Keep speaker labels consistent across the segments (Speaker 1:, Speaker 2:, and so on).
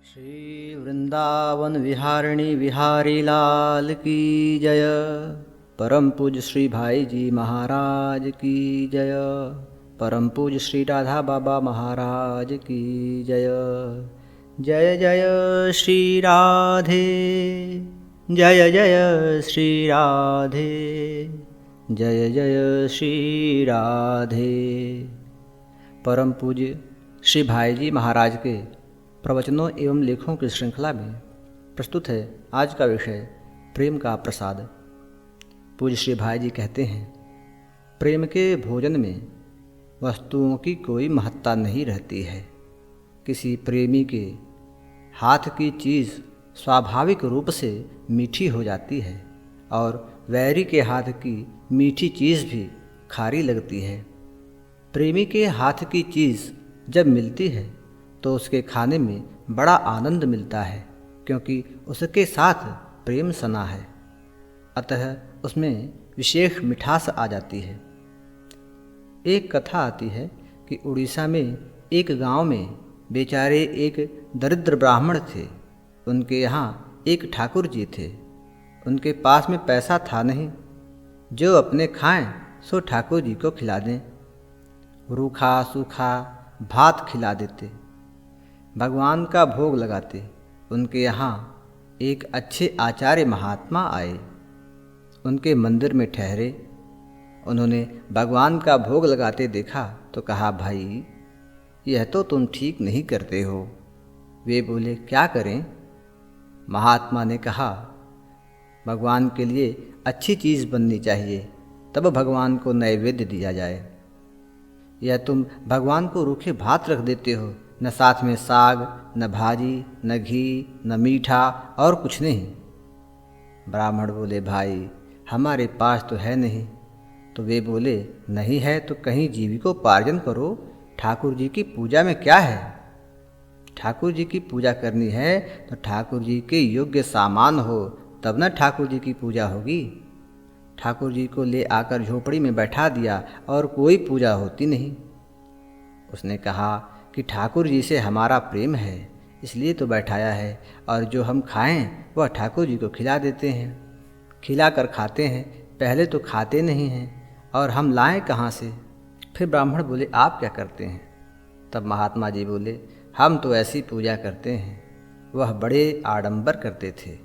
Speaker 1: श्री वृंदावन विहारिणी विहारी लाल की जय। परम पूज्य श्री भाई जी महाराज की जय। परम पूज्य श्री राधा बाबा महाराज की जय। जय जय श्री राधे, जय जय श्री राधे, जय जय श्री राधे। परम पूज्य श्री भाई जी महाराज के प्रवचनों एवं लेखों की श्रृंखला में प्रस्तुत है आज का विषय प्रेम का प्रसाद। पूज्य श्री भाई जी कहते हैं, प्रेम के भोजन में वस्तुओं की कोई महत्ता नहीं रहती है। किसी प्रेमी के हाथ की चीज़ स्वाभाविक रूप से मीठी हो जाती है और वैरी के हाथ की मीठी चीज़ भी खारी लगती है। प्रेमी के हाथ की चीज़ जब मिलती है तो उसके खाने में बड़ा आनंद मिलता है, क्योंकि उसके साथ प्रेम सना है, अतः उसमें विशेष मिठास आ जाती है। एक कथा आती है कि उड़ीसा में एक गांव में बेचारे एक दरिद्र ब्राह्मण थे। उनके यहाँ एक ठाकुर जी थे। उनके पास में पैसा था नहीं, जो अपने खाएं सो ठाकुर जी को खिला दें। रूखा सूखा भात खिला देते, भगवान का भोग लगाते। उनके यहाँ एक अच्छे आचार्य महात्मा आए, उनके मंदिर में ठहरे। उन्होंने भगवान का भोग लगाते देखा तो कहा, भाई यह तो तुम ठीक नहीं करते हो। वे बोले, क्या करें? महात्मा ने कहा, भगवान के लिए अच्छी चीज़ बननी चाहिए, तब भगवान को नैवेद्य दिया जाए। यह तुम भगवान को रूखे भात रख देते हो, न साथ में साग, न भाजी, न घी, न मीठा और कुछ नहीं। ब्राह्मण बोले, भाई हमारे पास तो है नहीं। तो वे बोले, नहीं है तो कहीं जीविकोपार्जन करो। ठाकुर जी की पूजा में क्या है? ठाकुर जी की पूजा करनी है तो ठाकुर जी के योग्य सामान हो, तब न ठाकुर जी की पूजा होगी। ठाकुर जी को ले आकर झोपड़ी में बैठा दिया और कोई पूजा होती नहीं। उसने कहा कि ठाकुर जी से हमारा प्रेम है, इसलिए तो बैठाया है, और जो हम खाएं वह ठाकुर जी को खिला देते हैं। खिला कर खाते हैं, पहले तो खाते नहीं हैं, और हम लाएं कहाँ से? फिर ब्राह्मण बोले, आप क्या करते हैं? तब महात्मा जी बोले, हम तो ऐसी पूजा करते हैं। वह बड़े आडंबर करते थे।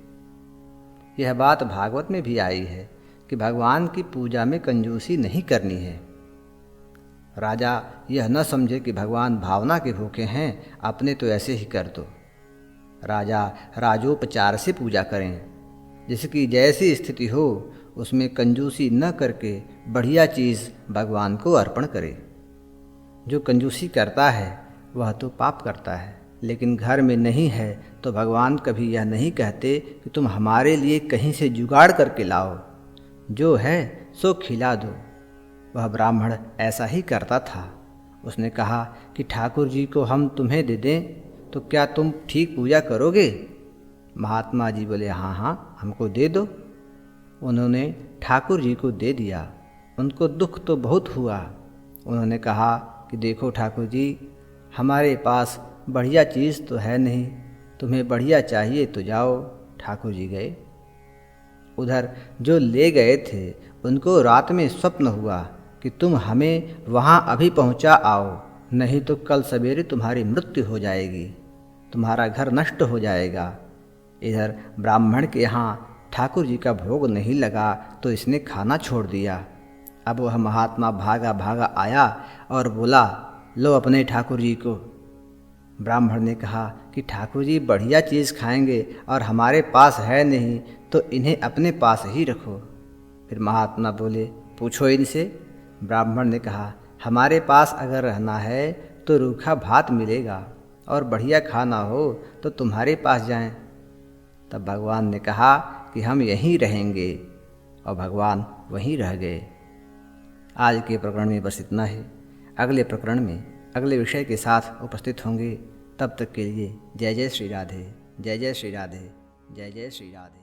Speaker 1: यह बात भागवत में भी आई है कि भगवान की पूजा में कंजूसी नहीं करनी है। राजा यह न समझे कि भगवान भावना के भूखे हैं, अपने तो ऐसे ही कर दो। राजा राजोपचार से पूजा करें, जिसकी जैसी स्थिति हो उसमें कंजूसी न करके बढ़िया चीज़ भगवान को अर्पण करे। जो कंजूसी करता है वह तो पाप करता है, लेकिन घर में नहीं है तो भगवान कभी यह नहीं कहते कि तुम हमारे लिए कहीं से जुगाड़ करके लाओ, जो है सो खिला दो। वह ब्राह्मण ऐसा ही करता था। उसने कहा कि ठाकुर जी को हम तुम्हें दे दें तो क्या तुम ठीक पूजा करोगे? महात्मा जी बोले, हाँ हाँ, हमको दे दो। उन्होंने ठाकुर जी को दे दिया। उनको दुख तो बहुत हुआ। उन्होंने कहा कि देखो ठाकुर जी, हमारे पास बढ़िया चीज़ तो है नहीं, तुम्हें बढ़िया चाहिए तो जाओ। ठाकुर जी गए। उधर जो ले गए थे उनको रात में स्वप्न हुआ कि तुम हमें वहाँ अभी पहुँचा आओ, नहीं तो कल सवेरे तुम्हारी मृत्यु हो जाएगी, तुम्हारा घर नष्ट हो जाएगा। इधर ब्राह्मण के यहाँ ठाकुर जी का भोग नहीं लगा तो इसने खाना छोड़ दिया। अब वह महात्मा भागा भागा आया और बोला, लो अपने ठाकुर जी को। ब्राह्मण ने कहा कि ठाकुर जी बढ़िया चीज़ खाएंगे और हमारे पास है नहीं, तो इन्हें अपने पास ही रखो। फिर महात्मा बोले, पूछो इनसे। ब्राह्मण ने कहा, हमारे पास अगर रहना है तो रूखा भात मिलेगा, और बढ़िया खाना हो तो तुम्हारे पास जाएं। तब भगवान ने कहा कि हम यहीं रहेंगे, और भगवान वहीं रह गए। आज के प्रकरण में बस इतना ही। अगले प्रकरण में अगले विषय के साथ उपस्थित होंगे। तब तक के लिए जय जय श्री राधे, जय जय श्री राधे, जय जय श्री राधे।